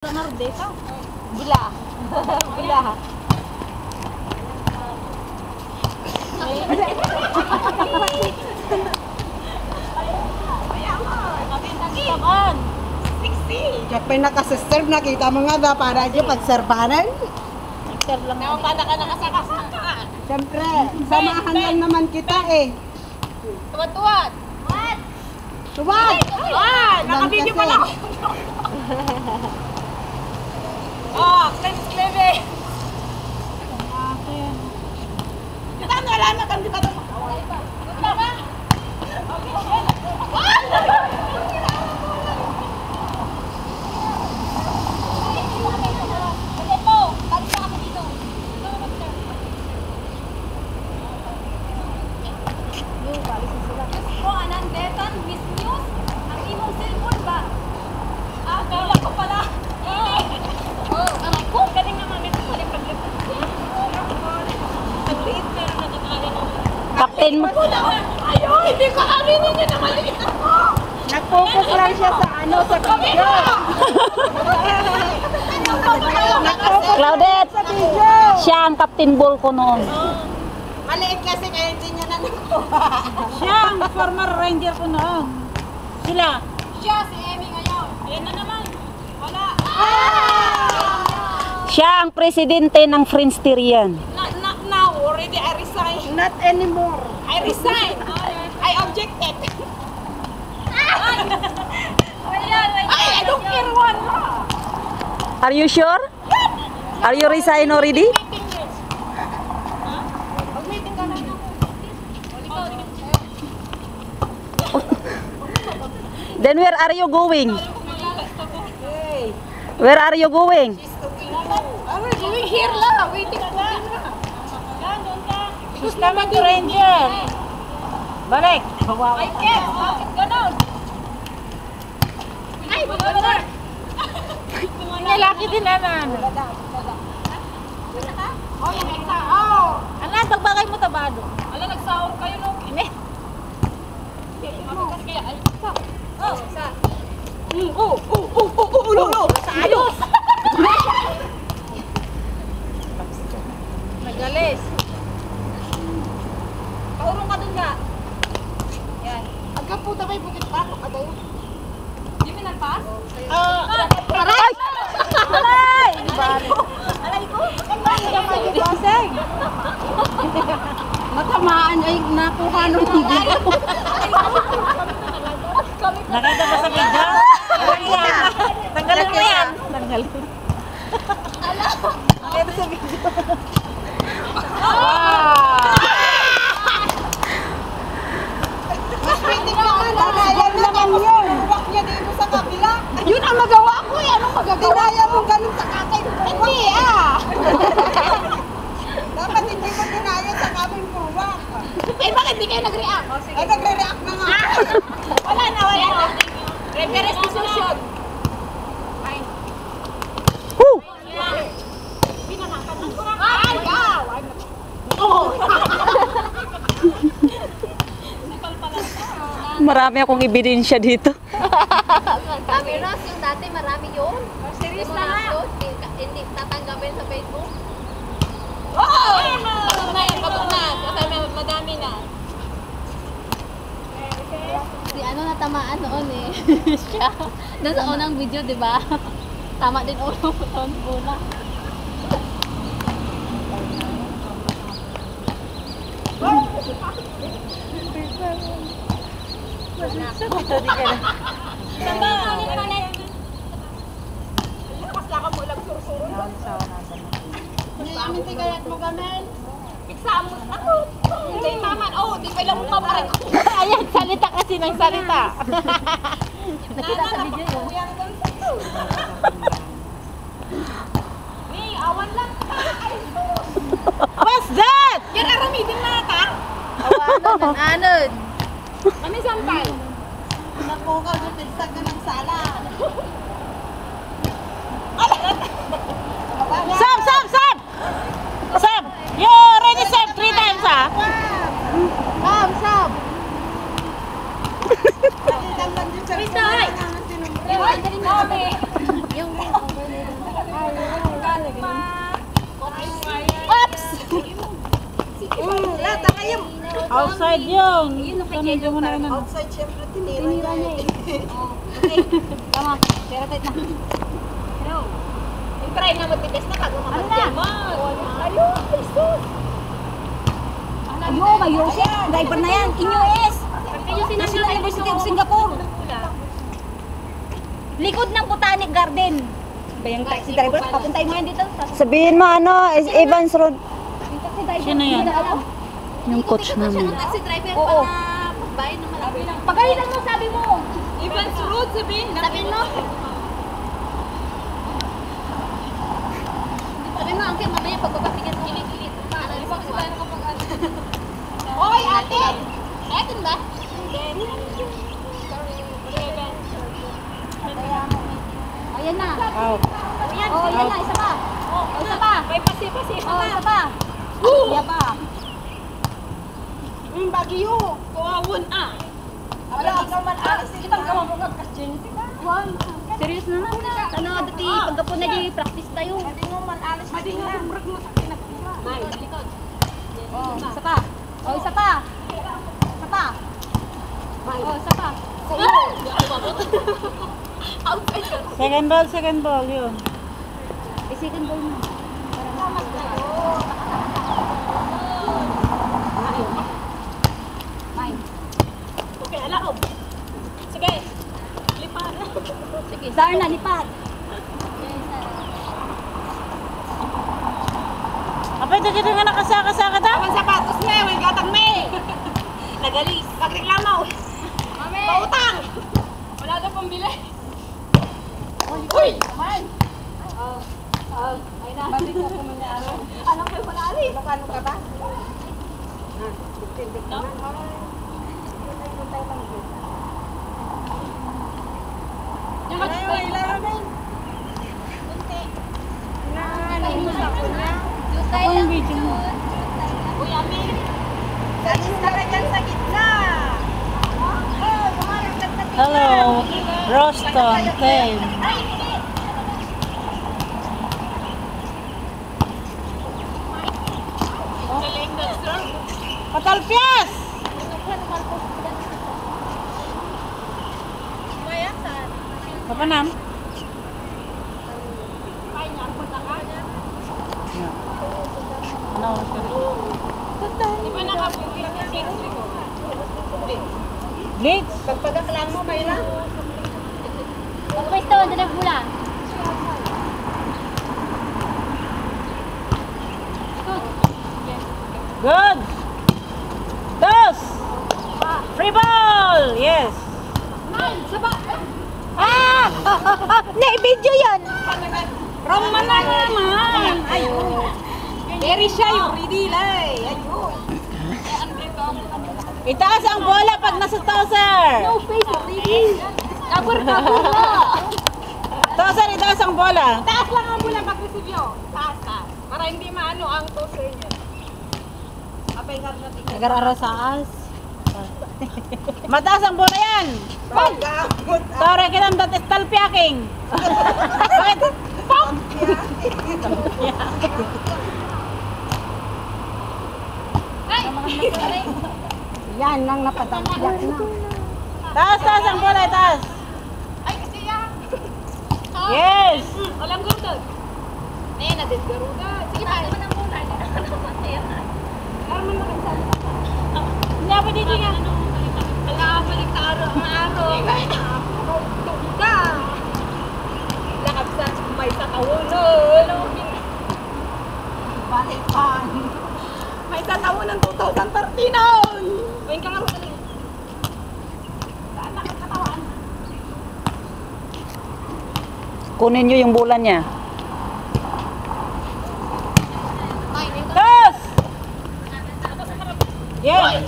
Merdeka. Gila. Gila. Kapag nakaserve, nakita mo nga ba para dyan pagserbanan? Serve lang ako pa nakasaka-saka. Siyempre, samahan lang naman kita eh. Tuwad-tuwad. Tuwad! Ah, nakabidyo pala ako. Oh, clip eh. Kita ang wala na kang di ba ito? Punta ba? Kapten mo. Ayaw, hindi ko aminin niyo na maliit ako. Nag-focus lang siya sa ano, sa video. Claudette, Sa video. siya ang Captain Bull ko noon. Maliit kasi kaya hindi niya na nakuha. Siya ang former ranger ko noon. Sila. Siya, si Emmy ngayon. Yan na naman. Wala. Siya ang presidente ng Friendsterian. Not now. Already I resign. Not anymore. I resign. I objected. I don't care one. Are you sure? Are you resign already? Mag-meeting ka na. Then where are you going? Where are you going? We're doing here lang. Waiting ka na. Gusto naman yung ranger. Balik. I can't. Bakit ganon? Ay, wala. Nalaki din naman. Oh, yung isa. Oh. Ano, pagbagay mo tabado? Ala, nagsaor kayo no? Kine. Oh, sa. Ulo. Ayos. Nagalis. Paurong ka dun ka. Yan. Agka puta may bukit pa. Agaw. Di mo nagpas? Aray! Aray! Alay ko? Baseng. Matamaan ay nakuha nung video. Nakita ba sa video? Tanggalin mo yan. Tanggalin. Nakita sa video. Pwede ka nga nakayan naman yun. Huwag niya dito sa kabila. Yun ang magawa ko eh. Anong magagawa? Dinaya mo ganun sa kakay. Hindi Dapat hindi ko dinaya sa kaming buwak. Eh, bakit di kayo nag-react? Ay, nagre-react na nga. Wala na. Reverse decision. Woo! Pinanakan ng kurang. Ay, wow! Marami akong ebidensya dito. Cameras, yung dati marami yun. Serious Yung na mga nga. upload, hindi tatanggapin sa Facebook. Oo! Pagod na. Kasi madami na. Si ano natamaan noon eh. Siya. Doon sa unang video, di ba? Tama din ulo ko doon una. Lakas mo lang sursuro. Ngayon, hindi kaya't mo gamen. Exam mo. Ako. Hindi naman. Oh, di pa lang mo paparin. Ayan, salita kasi ng salita. Nakita sa video yun. Hey, awan lang. What's that? Yan aramidin na ka. Awanan, anod. Kami sampal. Nakuha ko tinsag ka ng sala. Sam! Sam! You already said 3 times, ha? Sab! Nakita lang din sa Wait, Tay! sinumbre. Yung, ang galing na. Yung, Outside yun. Yun ang kay Tanong Jello, mo na parang yun. Outside, syempre, tinira Tinira niya niya eh. eh. Oh, okay. Tama. Pero tight na. Hello. Yung try na magtitis na bago Ano na? makapagyaman. Ayun, Jesus! Ayo, may Yosef. Driver na yan. Inyos. National University of Singapore. Likod ng Botanic Garden. Ba yung taxi driver? Papuntay mo yan dito. Sabihin mo ano, is Evans Road. Yung taxi driver. Sino yan? Yung coach namin. Taxi driver Oo. pa na bayan ng malaki lang. Pagalitan mo, sabi mo. Evans Road, sabihin. Sabihin mo. Sabihin mo, angkin, mamaya pagbabatigyan mo. Kilit-kilit. Ano yung pagsabayan ko pag ano? Hoy, ate! Eto ba? Ayan na. Out. Oh, yan na. Isa pa. Oh, isa pa. May pasi-pasi. Oh, isa pa. Iya pa. Bagyo. Kuwawon ah. Wala, ikaw man alis. Kitang ka mamungag kasi. Serious na na. Ano, dati pagkapon na di practice tayo. Hindi mo man alis. Madi nga lumrag mo sa pinakura. Ay, likod. Oh, isa pa. Oh, isa pa. Isa pa. Oh, isa pa. Outside ka. Second ball yun. Eh, second ball mo. Mine. Okay, alaob. Sige. Lipat. Sige, Zarna, lipat. Apay, dito nga nakasaka-saka daw. Ang sapatos mo, may gatang me. Nagalis. Pagreklamaw. Mami. Pautang. Wala na pambili. Uy! Ayun na. Balik na po mga araw. Alam ko yung malalis. Magkano ka ba? No? Yung mag-stay. Ako yung video mo. Uy, Amin. Salis ka na dyan sa gitna. Hello, Roston, Tame. Galing na, sir. Patalpias! Mayasan. Kapanam? Ano? Di ba nakabuti ng Blitz? Pagpagaklan mo, may lang. Pagpwesto, ando na bula. Good! Dos! Free ball! Yes! Ah! Na-video yan! Roma na naman! Ayun. Very shy yung ridilay. Ayun. Itaas ang bola pag nasa toser! No face, really. Kabur na. Toser, itaas ang bola! Taas lang ang mula pag-receive yun. Taas, taas. Para hindi maano ang toaster niya. Apay nga natin. Nagarara sa as. Mataas ang bola yan! Pagkakot. Tore, kinam dat estalpiaking! Bakit? Pop! Yan lang napatampiyak na. Taas, taas ang bola, taas! Ay, kasi yan. Yes! Walang gurdod. Eh, nadit garuda. Sige, tayo naman ang muna. Arman makasal. Hindi ako dito nga. Alam, balik ta araw ang araw. Tugda. Lakab sa may sa kawunol. Balikan. May sa taon ng 2013 noon. Wait ka nga rin. Saan nakakatawan? Kunin nyo yung bola niya. Taas! Yes!